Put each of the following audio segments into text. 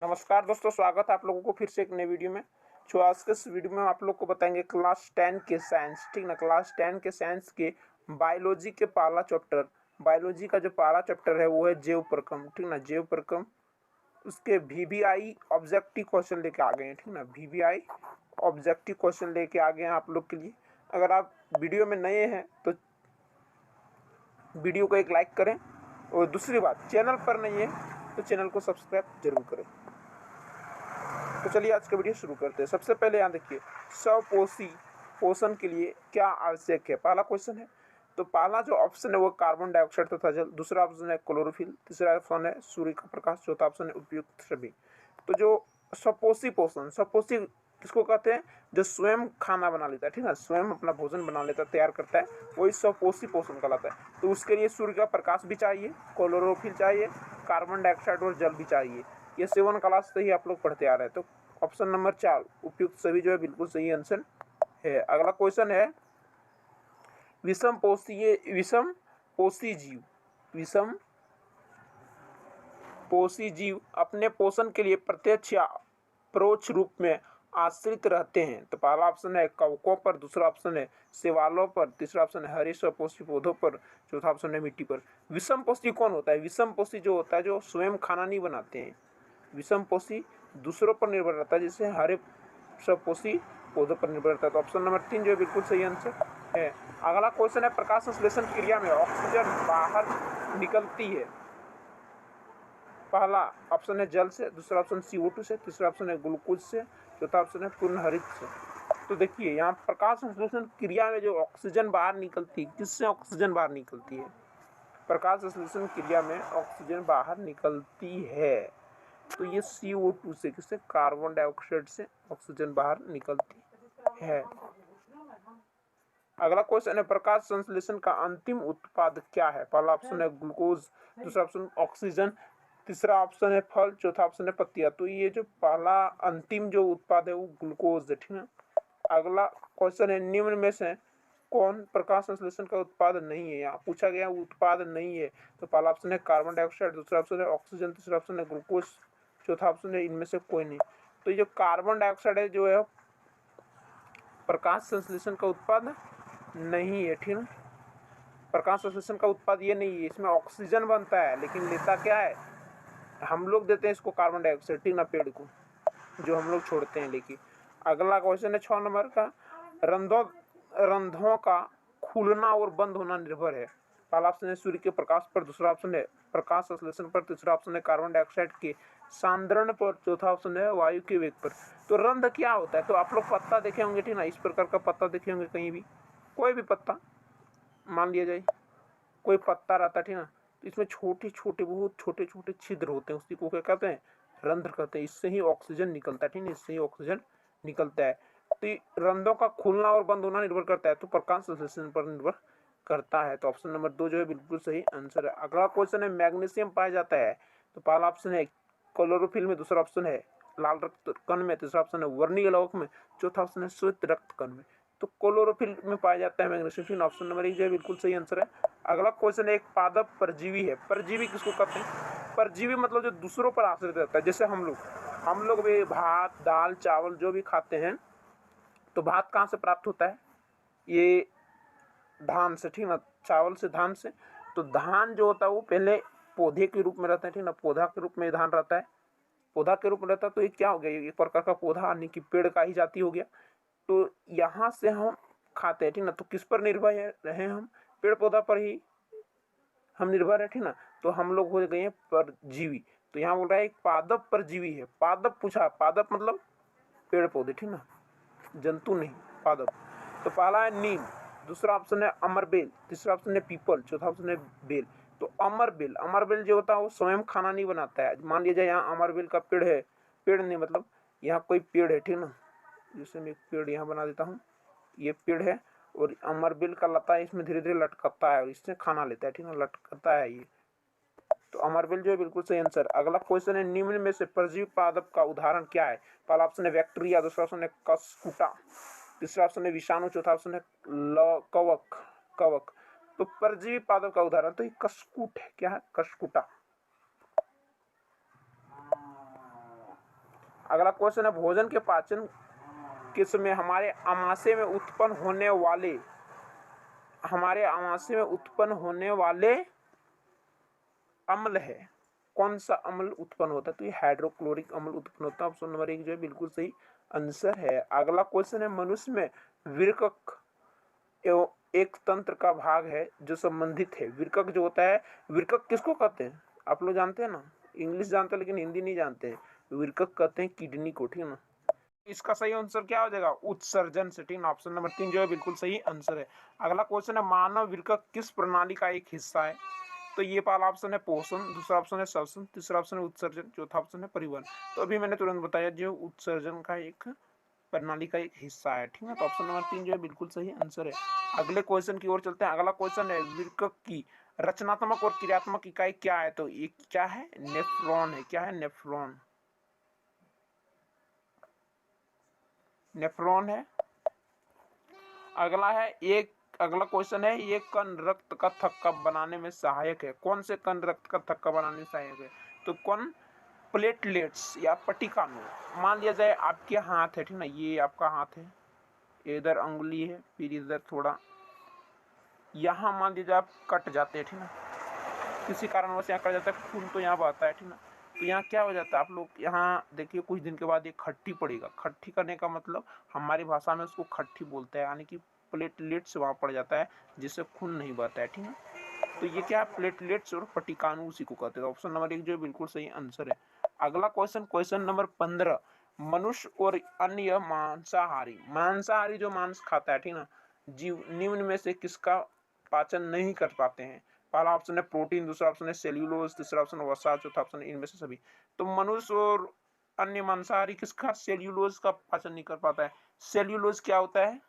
नमस्कार दोस्तों, स्वागत है आप लोगों को फिर से एक नई वीडियो में। जो आज के इस वीडियो में आप लोग को बताएंगे क्लास 10 के साइंस, ठीक ना। क्लास 10 के साइंस के बायोलॉजी के पहला चैप्टर, बायोलॉजी का जो पहला चैप्टर है वो है जैव प्रक्रम, ठीक ना। जैव प्रक्रम, उसके वीवीआई ऑब्जेक्टिव क्वेश्चन लेके आ गए हैं, ठीक ना। वीवीआई ऑब्जेक्टिव क्वेश्चन लेके आ गए हैं आप लोग के लिए। अगर आप वीडियो में नए हैं तो वीडियो को एक लाइक करें, और दूसरी बात, चैनल पर नहीं है तो चैनल को सब्सक्राइब जरूर करें। तो चलिए आज का वीडियो शुरू करते हैं। सबसे पहले यहाँ देखिए, स्वपोषी पोषण के लिए क्या आवश्यक है, पहला क्वेश्चन है। तो पहला जो ऑप्शन है वो कार्बन डाइऑक्साइड तथा जल, दूसरा ऑप्शन है क्लोरोफिल, तीसरा ऑप्शन है सूर्य का प्रकाश, चौथा ऑप्शन है उपयुक्त सभी। तो जो स्वपोषी पोषण, स्वपोषी किसको कहते हैं? जो स्वयं खाना बना लेता है, ठीक है, स्वयं अपना भोजन बना लेता है, तैयार करता है, वही स्वपोषी पोषण कहलाता है। तो उसके लिए सूर्य का प्रकाश भी चाहिए, क्लोरोफिल चाहिए, कार्बन डाइऑक्साइड और जल भी चाहिए। ये 7 क्लास से ही आप लोग पढ़ते आ रहे हैं। तो ऑप्शन नंबर 4 उपयुक्त सभी जो है बिल्कुल सही आंसर है। अगला क्वेश्चन है, विषम पोषी जीव, विषम पोषी जीव अपने पोषण के लिए प्रत्यक्ष या परोक्ष रूप में आश्रित रहते हैं। तो पहला ऑप्शन है कवकों पर, दूसरा ऑप्शन है शैवालों पर, तीसरा ऑप्शन है हरे स्वपोषी पौधों पर, चौथा ऑप्शन है मिट्टी पर। विषम पोषी कौन होता है? विषम पोषी जो होता है जो स्वयं खाना नहीं बनाते हैं। विषम पोषी दूसरों पर निर्भर रहता है, जैसे हरे स्वपोषी पौधों पर निर्भर रहता है। तो ऑप्शन नंबर 3 जो है बिल्कुल सही आंसर है। अगला क्वेश्चन है, प्रकाश संश्लेषण क्रिया में ऑक्सीजन बाहर निकलती है। पहला ऑप्शन है जल से, दूसरा ऑप्शन CO2 से, तीसरा ऑप्शन है ग्लूकोज से, चौथा ऑप्शन है पूर्ण हरित से। तो देखिए यहाँ प्रकाश संश्लेषण क्रिया में जो ऑक्सीजन बाहर निकलती है, किससे ऑक्सीजन बाहर निकलती है? प्रकाश संश्लेषण क्रिया में ऑक्सीजन बाहर निकलती है, तो ये CO2 से, किससे? कार्बन डाइऑक्साइड से ऑक्सीजन बाहर निकलती है। अगला क्वेश्चन है, प्रकाश संश्लेषण का अंतिम उत्पाद क्या है? पहला ऑप्शन है ग्लूकोज, दूसरा ऑप्शन ऑक्सीजन, तीसरा ऑप्शन है फल, चौथा ऑप्शन है पत्तियां। तो ये जो पहला अंतिम जो उत्पाद है वो ग्लूकोज है, ठीक है। अगला क्वेश्चन है, निम्न में से कौन प्रकाश संश्लेषण का उत्पाद नहीं है? यहाँ पूछा गया उत्पाद नहीं है। तो पहला ऑप्शन है कार्बन डाइऑक्साइड, दूसरा ऑप्शन है ऑक्सीजन, तीसरा ऑप्शन है ग्लूकोज, चौथा ऑप्शन है इनमें से कोई नहीं। तो ये जो कार्बन डाइऑक्साइड है जो है प्रकाश संश्लेषण का उत्पाद नहीं है, ठीक है। प्रकाश संश्लेषण का उत्पाद ये नहीं है, इसमें ऑक्सीजन बनता है, लेकिन लेता क्या है? हम लोग देते हैं इसको कार्बन डाइऑक्साइड, ठीक ना, पेड़ को, जो हम लोग छोड़ते हैं लेके। अगला क्वेश्चन है 6 नंबर का, रंध्रों का खुलना और बंद होना निर्भर है। पहला ऑप्शन है सूर्य के प्रकाश पर, दूसरा ऑप्शन है प्रकाश संश्लेषण पर, तीसरा ऑप्शन है कार्बन डाइऑक्साइड के सांद्रण पर, चौथा ऑप्शन है वायु के वेग पर। तो रंध्र क्या होता है? तो आप लोग पत्ता देखे होंगे, ठीक ना, इस प्रकार का पत्ता देखे होंगे कहीं भी, कोई भी पत्ता मान लिया जाए, कोई पत्ता रहता है, ठीक ना, तो इसमें छोटे छोटे, बहुत छोटे छोटे छिद्र होते हैं, उसी को क्या कहते हैं? रंध्र कहते हैं। इससे ही ऑक्सीजन निकलता है, ठीक है, इससे ही ऑक्सीजन निकलता है। तो रंध्रों का खुलना और बंद होना निर्भर करता है, तो प्रकाश संश्लेषण पर निर्भर करता है। तो ऑप्शन नंबर 2 जो है बिल्कुल सही आंसर है। अगला क्वेश्चन है, मैग्नीशियम पाया जाता है। तो पहला ऑप्शन है क्लोरोफिल में, दूसरा ऑप्शन है लाल रक्त कण में, तीसरा ऑप्शन है वर्णीय लवक में, चौथा ऑप्शन है श्वेत रक्त कण में। तो क्लोरोफिल में पाया जाता है मैग्नीशियम। ऑप्शन नंबर 1 जो है बिल्कुल सही आंसर है। अगला क्वेश्चन है, एक पादप परजीवी है। परजीवी किसको कहते हैं? परजीवी मतलब जो दूसरों पर आश्रित रहता है, जैसे हम लोग भी भात दाल चावल जो भी खाते हैं, तो भात कहाँ से प्राप्त होता है? ये धान से, ठीक ना, चावल से, धान से। तो धान जो होता है वो पहले पौधे के रूप में रहता है, ठीक ना, पौधा के रूप में धान रहता है, पौधा के रूप में रहता है। तो ये क्या हो गया? एक प्रकार का पौधा, यानी कि पेड़ का ही जाति हो गया। तो यहाँ से हम खाते हैं, ठीक ना। तो किस पर निर्भर रहे हम? पेड़ पौधा पर ही हम निर्भर है, ठीक ना। तो हम लोग हो गए हैं परजीवी। तो यहाँ बोल रहा है एक पादप परजीवी है। पादप पूछा, पादप मतलब पेड़ पौधे, ठीक ना, जंतु नहीं, पादप। तो पहला है नीम, दूसरा ऑप्शन है अमरबेल, तीसरा ऑप्शन है पीपल, चौथा ऑप्शन है बेल। तो अमरबेल, अमरबेल जो होता है वो स्वयं खाना नहीं बनाता है। मान लिया जाए यहाँ अमरबेल का पेड़ है, पेड़ नहीं मतलब यहाँ कोई पेड़ है, ठीक ना, जैसे मैं एक पेड़ यहाँ बना देता हूँ, ये पेड़ है, और अमरबेल का लता है, इसमें धीरे धीरे लटकता है और इससे खाना लेता है, ठीक ना, लटकता है ये। तो अमरबेल जो है बिल्कुल सही आंसर। अगला क्वेश्चन है, निम्न में से परजीवी पादप का उदाहरण क्या है? पहला ऑप्शन है बैक्टीरिया, दूसरा ऑप्शन है कस्कुटा, तीसरा ऑप्शन है विषाणु, चौथा ऑप्शन है कवक कवक। तो परजीवी पादप का उदाहरण तो ये कस्कुट है। क्या है? कस्कुटा। अगला क्वेश्चन है भोजन के पाचन किस में हमारे आमाशय में उत्पन्न होने वाले अम्ल है। कौन सा अम्ल उत्पन्न होता है? तो ये हाइड्रोक्लोरिक अम्ल उत्पन्न होता है। ऑप्शन नंबर 1 जो है बिल्कुल सही आंसर है। अगला क्वेश्चन है मनुष्य में वृक्क एवं एक तंत्र का भाग है जो संबंधित है। वृक्क जो होता है, वृक्क किसको कहते हैं? आप लोग जानते हैं ना, इंग्लिश जानते हैं लेकिन हिंदी नहीं जानते हैं। वृक्क कहते हैं किडनी को, ठीक है ना। इसका सही आंसर क्या हो जाएगा? उत्सर्जन से, ठीक है। ऑप्शन नंबर 3 जो है बिल्कुल सही आंसर है। अगला क्वेश्चन है मानव वृक्क किस प्रणाली का एक हिस्सा है? तो ये पहला ऑप्शन है पोषण, दूसरा ऑप्शन है श्वसन, तीसरा ऑप्शन है उत्सर्जन, चौथा ऑप्शन है परिवहन। तो अभी मैंने तुरंत बताया जो उत्सर्जन का एक प्रणाली का एक हिस्सा है, ठीक है। तो ऑप्शन नंबर 3 जो है बिल्कुल सही आंसर है। अगले क्वेश्चन की ओर चलते हैं। अगला क्वेश्चन है वृक्क की रचनात्मक और क्रियात्मक इकाई क्या है? तो ये क्या है? नेफ्रॉन है। क्या है? नेफ्रॉन। नेफ्रॉन है। अगला क्वेश्चन है एक कण रक्त का थक्का बनाने में सहायक है। कौन से कण रक्त का थक्का बनाने में सहायक है? तो कौन? प्लेटलेट्स या पट्टिकानु। मान लिया जाए आपके हाथ है, ठीक ना, ये आपका हाथ है, इधर अंगुली है, फिर इधर थोड़ा, यहाँ मान लीजिए आप कट जाते हैं, ठीक ना, किसी कारणवश यहाँ कट जाता है, खून तो यहाँ बहता है, ठीक ना। तो यहाँ क्या हो जाता है, आप लोग यहाँ देखिए कुछ दिन के बाद ये खट्टी पड़ेगा। खट्टी करने का मतलब हमारी भाषा में उसको खट्टी बोलते हैं, यानी कि प्लेटलेट्स वहाँ पड़ जाता है जिससे खून नहीं बहता है, ठीक है। तो ये क्या है? प्लेटलेट्स और पट्टिकानु उसी को कहते हैं। ऑप्शन नंबर 1 जो बिल्कुल सही आंसर है। अगला क्वेश्चन नंबर 15, मनुष्य और अन्य मांसाहारी जो मांस खाता है, ठीक ना, जीव निम्न में से किसका पाचन नहीं कर पाते हैं? पहला ऑप्शन है प्रोटीन, दूसरा ऑप्शन है सेल्यूलोज, तीसरा ऑप्शन है वसा, चौथा ऑप्शन है इनमें से सभी। तो मनुष्य और अन्य मांसाहारी किसका सेल्यूलोज का पाचन नहीं कर पाता है? सेल्यूलोज क्या होता है?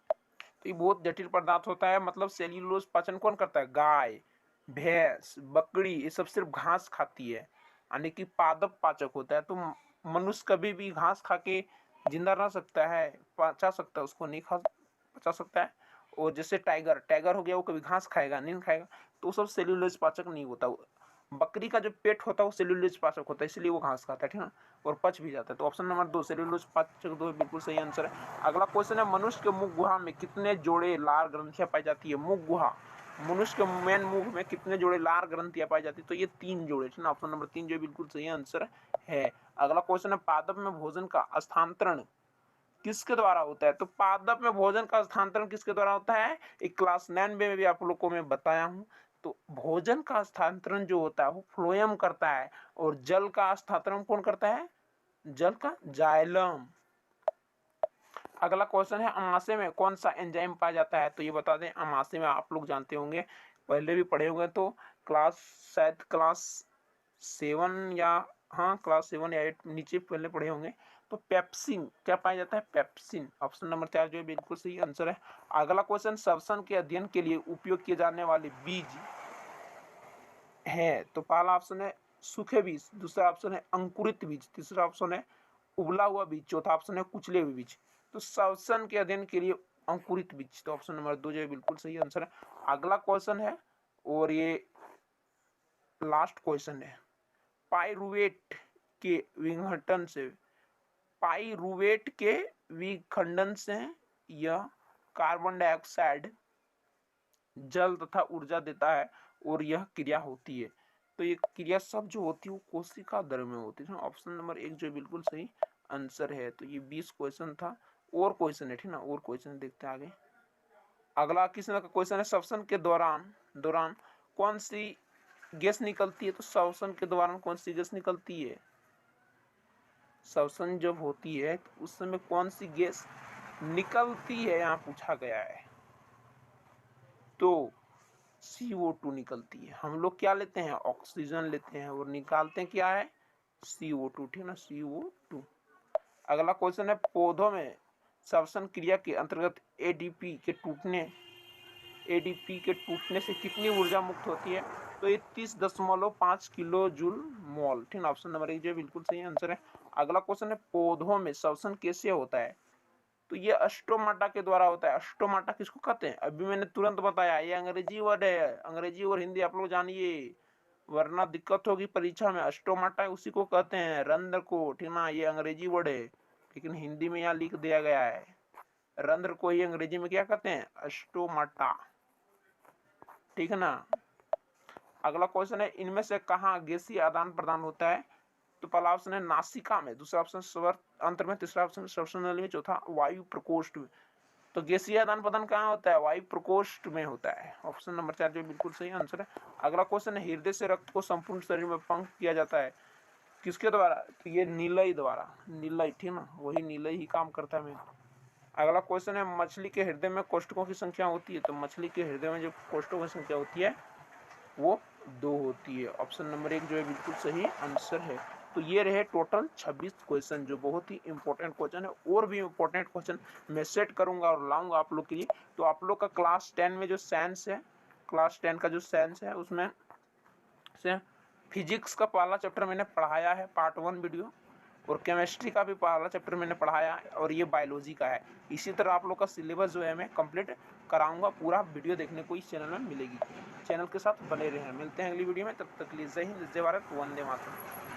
तो ये बहुत जटिल पदार्थ होता है। मतलब सेल्यूलोज पाचन कौन करता है? गाय, भैंस, बकरी, ये सब सिर्फ घास खाती है, यानी कि पादप पाचक होता है। तो मनुष्य कभी भी घास खा के जिंदा रह सकता है, पचा सकता है, उसको नहीं खा पचा सकता है। और जैसे टाइगर हो गया, वो कभी घास खाएगा नहीं खाएगा, तो सब सेल्यूलोज पाचक नहीं होता। बकरी का जो पेट होता है वो सेल्यूलोज पाचक होता है, इसलिए वो घास खाता है, ठीक है, और पच भी जाता है। तो ऑप्शन नंबर 2 सेल्यूलोज पाचक 2 बिल्कुल सही आंसर है। अगला क्वेश्चन है मनुष्य के मुख गुहा में कितने जोड़े लार ग्रंथियां पाई जाती है? मुख गुहा, मनुष्य के मेन मुख में कितने जोड़े लार ग्रंथियां पाई जाती है? तो ये 3 जोड़े, ठीक है। ऑप्शन नंबर 3 जो बिल्कुल सही आंसर है। अगला क्वेश्चन है पादप में भोजन का स्थानांतरण किसके द्वारा होता है? तो पादप में भोजन का स्थानांतरण किसके द्वारा होता है? एक क्लास 9 में भी आप लोग को मैं बताया हूं। तो भोजन का स्थानांतरण जो होता है वो फ्लोएम करता है, और जल का स्थानांतरण कौन करता है? जल का जाइलम। अगला क्वेश्चन है अमाशय में कौन सा एंजाइम पाया जाता है? तो ये बता दें, अमाशय में आप लोग जानते होंगे, पहले भी पढ़े होंगे, तो शायद क्लास 7 या क्लास 7 या 8 नीचे पहले पढ़े होंगे। तो पेप्सिन क्या पाया जाता है? पेप्सिन। ऑप्शन नंबर 4 जो है बिल्कुल सही आंसर है। अगला क्वेश्चन श्वसन के अध्ययन के लिए उपयोग किए जाने वाले बीज है। तो पहला ऑप्शन है सूखे बीज, दूसरा ऑप्शन है अंकुरित बीज, तीसरा ऑप्शन है उबला हुआ बीज, चौथा ऑप्शन है कुचले हुए बीज। तो श्वसन के अध्ययन के लिए अंकुरित बीज, तो ऑप्शन नंबर 2 जो है बिल्कुल सही आंसर है। अगला क्वेश्चन है, और ये लास्ट क्वेश्चन है, पाइरूवेट के विघटन से यह कार्बन डाइऑक्साइड, जल तथा ऊर्जा देता है, और यह क्रिया होती है। तो ये क्रिया सब जो होती है वो कोशिका द्रव्य में होती है। ऑप्शन नंबर 1 जो बिल्कुल सही आंसर है। तो ये 20 क्वेश्चन था। और क्वेश्चन है, ठीक ना, और क्वेश्चन देखते हैं आगे। अगला किसी का क्वेश्चन है श्वसन के दौरान कौन सी गैस निकलती है? तो श्वसन के दौरान कौन सी गैस निकलती है? श्वसन जब होती है तो उस समय कौन सी गैस निकलती है, यहाँ पूछा गया है। तो CO2 निकलती है। हम लोग क्या लेते हैं? ऑक्सीजन लेते हैं, और निकालते हैं क्या है? CO2, ठीक ना, CO2। अगला क्वेश्चन है पौधों में श्वसन क्रिया के अंतर्गत ADP के टूटने से कितनी ऊर्जा मुक्त होती है? तो ये 30.5 किलो जूल मोल, ठीक है। ऑप्शन नंबर 1 जो बिल्कुल सही आंसर है। अगला क्वेश्चन है पौधों में श्वसन कैसे होता है? तो ये अस्टोमाटा के द्वारा होता है। अस्टोमाटा किसको कहते हैं? अभी मैंने तुरंत बताया, ये अंग्रेजी वर्ड है, अंग्रेजी और हिंदी आप लोग जानिए। वरना दिक्कत होगी परीक्षा में। अस्टोमाटा उसी को कहते हैं, रंध्र को, ठीक ना। ये अंग्रेजी वर्ड है लेकिन हिंदी में यहाँ लिख दिया गया है, रंध्र को ही अंग्रेजी में क्या कहते हैं, अस्टोमाटा, ठीक है ना। अगला क्वेश्चन है, इनमें से कहाँ गैसीय आदान प्रदान होता है? तो पहला ऑप्शन है नासिका में, दूसरा ऑप्शन स्वर अंतर में, तीसरा ऑप्शन श्वसननली में, चौथा वायु प्रकोष्ठ में। तो गैसीय आदान प्रदान कहाँ होता है? वायु प्रकोष्ठ में होता है। ऑप्शन नंबर 4 जो बिल्कुल सही आंसर है। अगला क्वेश्चन है, हृदय से रक्त को संपूर्ण शरीर में पंप किया जाता है, किसके द्वारा? तो ये नीलय द्वारा, नीलय, ठीक ना, वही नीलय ही काम करता है मेन। अगला क्वेश्चन है, मछली के हृदय में कोष्ठकों की संख्या होती है? तो मछली के हृदय में जो कोष्ठकों की संख्या होती है वो 2 होती है। ऑप्शन नंबर 1 जो है बिल्कुल सही आंसर है। तो ये रहे टोटल 26 क्वेश्चन, जो बहुत ही इंपॉर्टेंट क्वेश्चन है। और भी इंपॉर्टेंट क्वेश्चन मैं सेट करूंगा और लाऊंगा आप लोग के लिए। तो आप लोग का क्लास 10 में जो साइंस है, क्लास 10 का जो साइंस है उसमें से फिजिक्स का पहला चैप्टर मैंने पढ़ाया है, पार्ट 1 वीडियो, और केमिस्ट्री का भी पहला चैप्टर मैंने पढ़ाया है, और ये बायोलॉजी का है। इसी तरह आप लोग का सिलेबस जो है मैं कंप्लीट कराऊंगा। पूरा वीडियो देखने को इस चैनल में मिलेगी। चैनल के साथ बने रहें। मिलते हैं अगली वीडियो में, तब तक के लिए जय हिंद, जय भारत, वंदे मातरम।